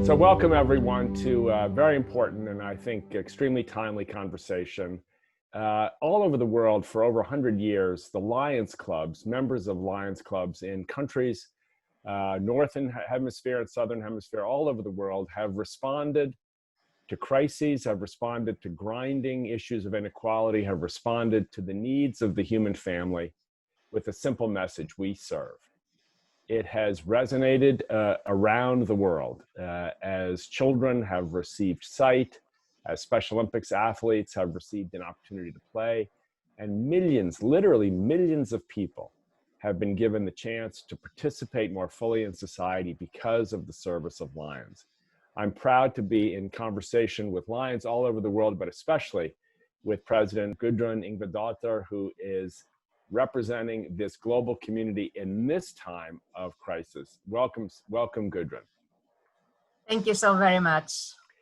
So welcome everyone to a very important and I think extremely timely conversation. All over the world for over 100 years, the Lions Clubs, members of Lions Clubs in countries, Northern Hemisphere and Southern Hemisphere, all over the world have responded to crises, have responded to grinding issues of inequality, have responded to the needs of the human family with a simple message: we serve. It has resonated around the world as children have received sight, as Special Olympics athletes have received an opportunity to play, and millions, literally millions of people have been given the chance to participate more fully in society because of the service of Lions. I'm proud to be in conversation with Lions all over the world, but especially with President Gudrun Yngvadottir, who is representing this global community in this time of crisis. Welcome, Gudrun. Thank you so very much.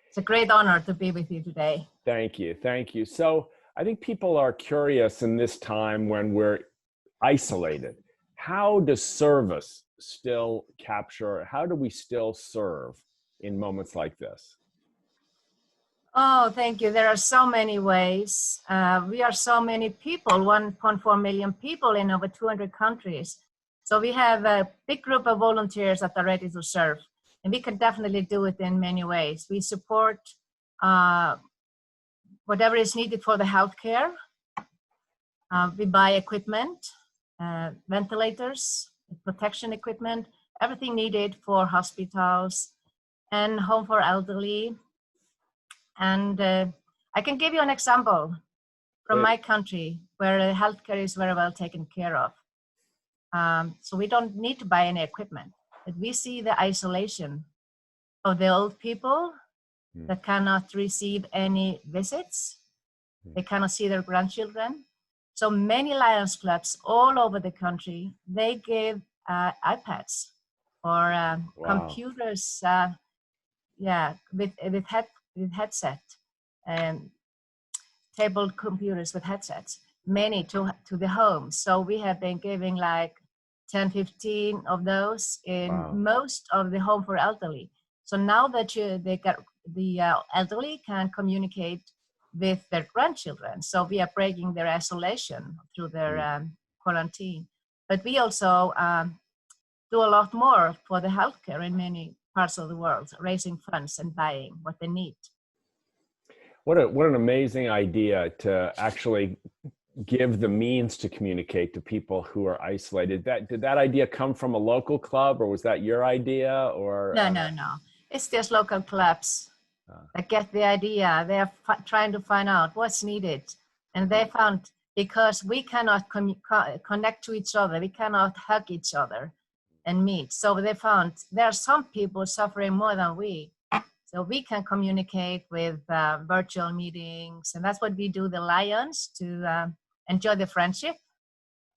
It's a great honor to be with you today. Thank you, thank you. So I think people are curious in this time when we're isolated. How does service still capture, how do we still serve in moments like this? Oh, thank you. There are so many ways. We are so many people, 1.4 million people in over 200 countries. So we have a big group of volunteers that are ready to serve. And we can definitely do it in many ways. We support whatever is needed for the healthcare. We buy equipment, ventilators, protection equipment, everything needed for hospitals and home for elderly. And I can give you an example from my country where healthcare is very well taken care of. So we don't need to buy any equipment, but we see the isolation of the old people that cannot receive any visits. They cannot see their grandchildren. So many Lions Clubs all over the country, they give iPads or computers, with headset and table computers with headsets, many to the home. So we have been giving like 10, 15 of those in most of the home for elderly. So now that the elderly can communicate with their grandchildren. So we are breaking their isolation through their quarantine. But we also do a lot more for the healthcare in many parts of the world, raising funds and buying what they need. What an amazing idea to actually give the means to communicate to people who are isolated. Did that idea come from a local club, or was that your idea? Or No. It's just local clubs that get the idea. They're trying to find out what's needed. And they found, because we cannot connect to each other, we cannot hug each other and meet. So they found there are some people suffering more than we. So we can communicate with virtual meetings, and that's what we do, the Lions, to enjoy the friendship.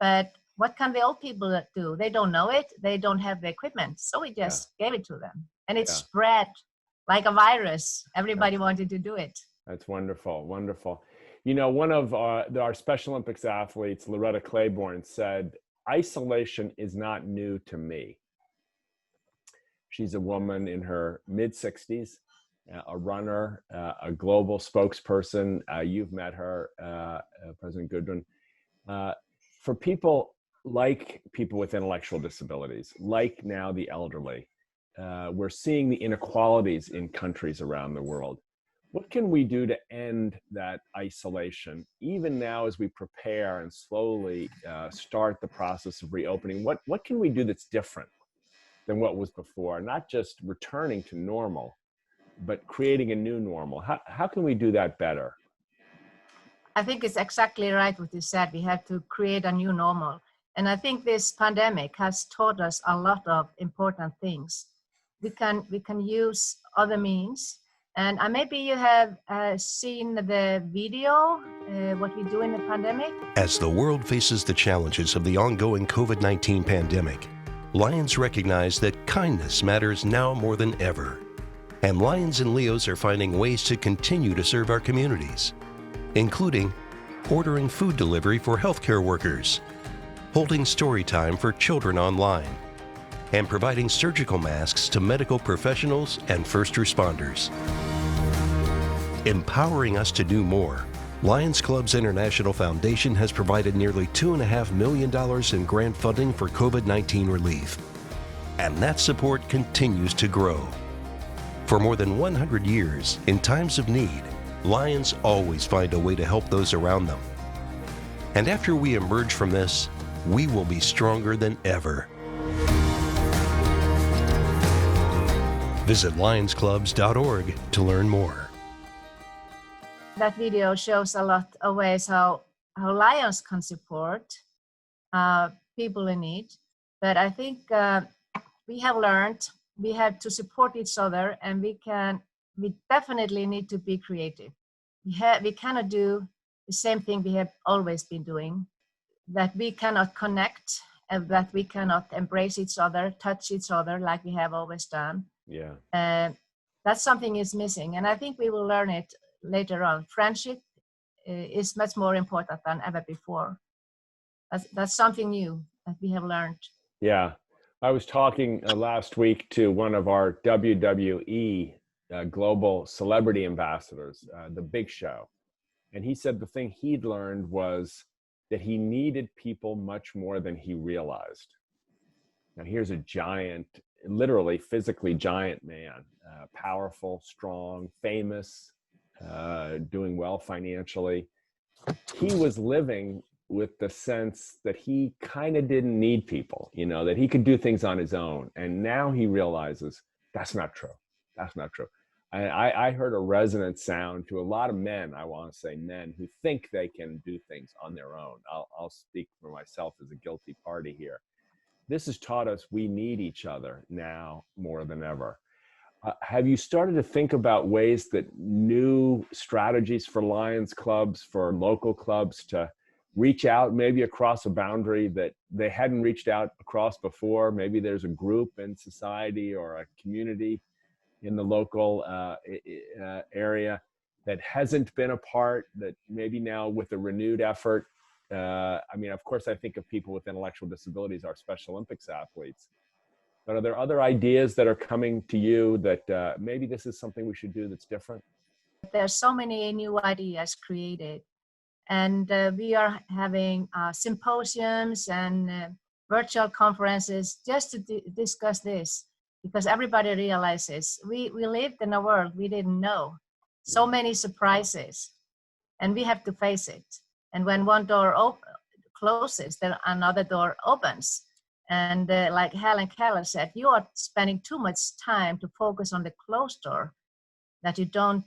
But what can the old people do? They don't know it. They don't have the equipment. So we just gave it to them. And it spread like a virus. Everybody wanted to do it. That's wonderful, wonderful. You know, one of our Special Olympics athletes, Loretta Claiborne, said, "Isolation is not new to me." She's a woman in her mid-60s, a runner, a global spokesperson. You've met her, President Gudrun. For people like people with intellectual disabilities, like now the elderly, we're seeing the inequalities in countries around the world. What can we do to end that isolation, even now as we prepare and slowly start the process of reopening? What can we do that's different than what was before? Not just returning to normal, but creating a new normal. How can we do that better? I think it's exactly right what you said. We have to create a new normal. And I think this pandemic has taught us a lot of important things. We can use other means. And maybe you have seen the video, what we do in the pandemic. As the world faces the challenges of the ongoing COVID-19 pandemic, Lions recognize that kindness matters now more than ever. And Lions and Leos are finding ways to continue to serve our communities, including ordering food delivery for healthcare workers, holding story time for children online, and providing surgical masks to medical professionals and first responders. Empowering us to do more, Lions Clubs International Foundation has provided nearly $2.5 million in grant funding for COVID-19 relief. And that support continues to grow. For more than 100 years, in times of need, Lions always find a way to help those around them. And after we emerge from this, we will be stronger than ever. Visit lionsclubs.org to learn more. That video shows a lot of ways how Lions can support people in need. But I think we have learned we have to support each other, and we definitely need to be creative. We cannot do the same thing we have always been doing, that we cannot connect, and that we cannot embrace each other, touch each other like we have always done. Yeah. That's something is missing, and I think we will learn it later on. Friendship is much more important than ever before. That's something new that we have learned. Yeah. I was talking last week to one of our WWE global celebrity ambassadors, The Big Show. And he said the thing he'd learned was that he needed people much more than he realized. Now, here's a giant, literally physically giant man, powerful, strong, famous, doing well financially. He was living with the sense that he kind of didn't need people, you know, that he could do things on his own. And now he realizes that's not true. That's not true. I heard a resonant sound to a lot of men, I want to say men, who think they can do things on their own. I'll speak for myself as a guilty party here. This has taught us we need each other now more than ever. Have you started to think about ways that new strategies for Lions clubs, for local clubs to reach out maybe across a boundary that they hadn't reached out across before? Maybe there's a group in society or a community in the local area that hasn't been a part, that maybe now with a renewed effort. I mean, of course, I think of people with intellectual disabilities, our Special Olympics athletes. But are there other ideas that are coming to you that maybe this is something we should do that's different? There's so many new ideas created. And we are having symposiums and virtual conferences just to discuss this, because everybody realizes we lived in a world we didn't know. So many surprises, and we have to face it. And when one door closes, then another door opens. And like Helen Keller said, you are spending too much time to focus on the closed door that you don't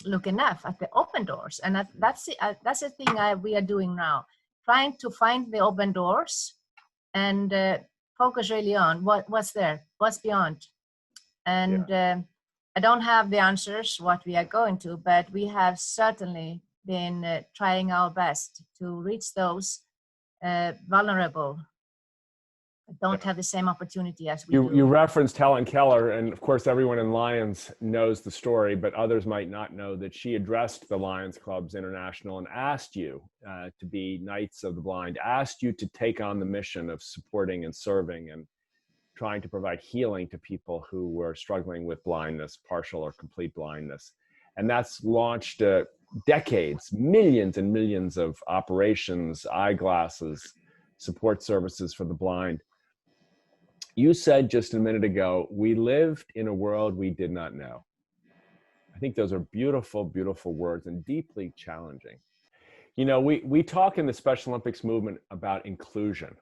look enough at the open doors. And that's the thing we are doing now, trying to find the open doors and focus really on what's there, what's beyond. And I don't have the answers what we are going to, but we have certainly been trying our best to reach those vulnerable, don't have the same opportunity as we do. You referenced Helen Keller, and of course everyone in Lions knows the story, but others might not know that she addressed the Lions Clubs International and asked you to be Knights of the Blind, asked you to take on the mission of supporting and serving and trying to provide healing to people who were struggling with blindness, partial or complete blindness. And that's launched decades, millions and millions of operations, eyeglasses, support services for the blind. You said just a minute ago, we lived in a world we did not know. I think those are beautiful, beautiful words and deeply challenging. You know, we talk in the Special Olympics movement about inclusion,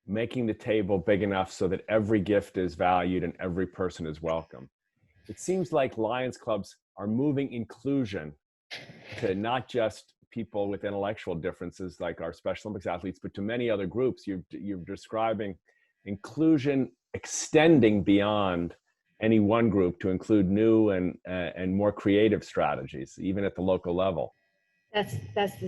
making the table big enough so that every gift is valued and every person is welcome. It seems like Lions clubs are moving inclusion to not just people with intellectual differences like our Special Olympics athletes, but to many other groups. You're describing inclusion extending beyond any one group to include new and more creative strategies, even at the local level. That's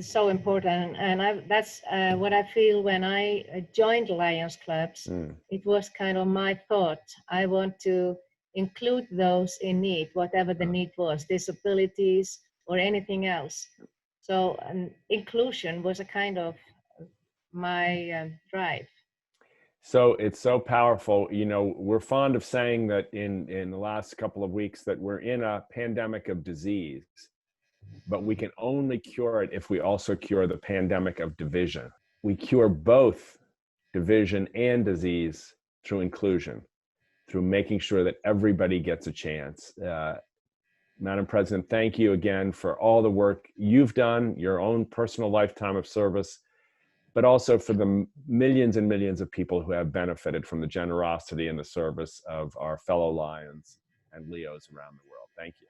so important, and that's what I feel when I joined Lions Clubs. It was kind of my thought. I want to include those in need, whatever the need was, disabilities or anything else. So inclusion was a kind of my drive. So it's so powerful. You know, we're fond of saying that in the last couple of weeks that we're in a pandemic of disease, but we can only cure it if we also cure the pandemic of division. We cure both division and disease through inclusion, through making sure that everybody gets a chance. Madam President, thank you again for all the work you've done, your own personal lifetime of service, but also for the millions and millions of people who have benefited from the generosity and the service of our fellow Lions and Leos around the world. Thank you.